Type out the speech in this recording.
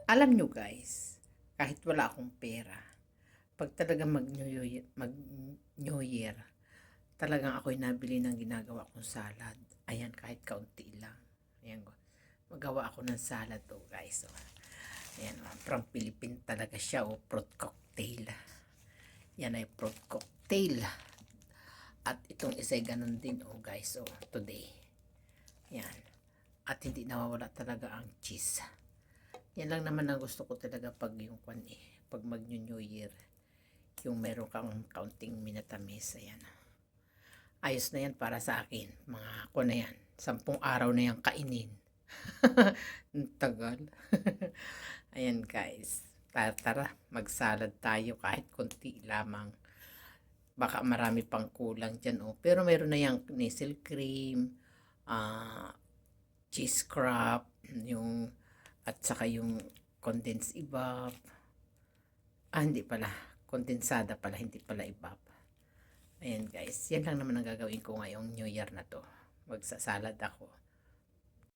Alam nyo guys, kahit wala akong pera, pag talagang mag New Year, talagang ako'y nabili ng ginagawa kong salad. Ayan, kahit kaunti lang. Ayan, magawa ako ng salad to guys. So, ayan, from Philippine talaga siya, fruit cocktail. Yan ay fruit cocktail. At itong isa'y ganun din, guys, so today. Yan. At hindi nawawala talaga ang cheese. Yan lang naman ang gusto ko talaga pag yung pag mag New Year, yung meron kang kaunting minatamis. Ayan, ayos na yan para sa akin. Mga ako na yan, 10 araw na yan kainin. Tagal. Ayan guys, tara magsalad tayo kahit konti lamang, baka marami pang kulang dyan, pero meron na yung nasal cream, cheese crab, yung at saka yung condensed ibab. Hindi pala. Kondensada pala, hindi pala ibab. Ayan guys, yan lang naman ang gagawin ko ngayong New Year na to. Magsasalad ako.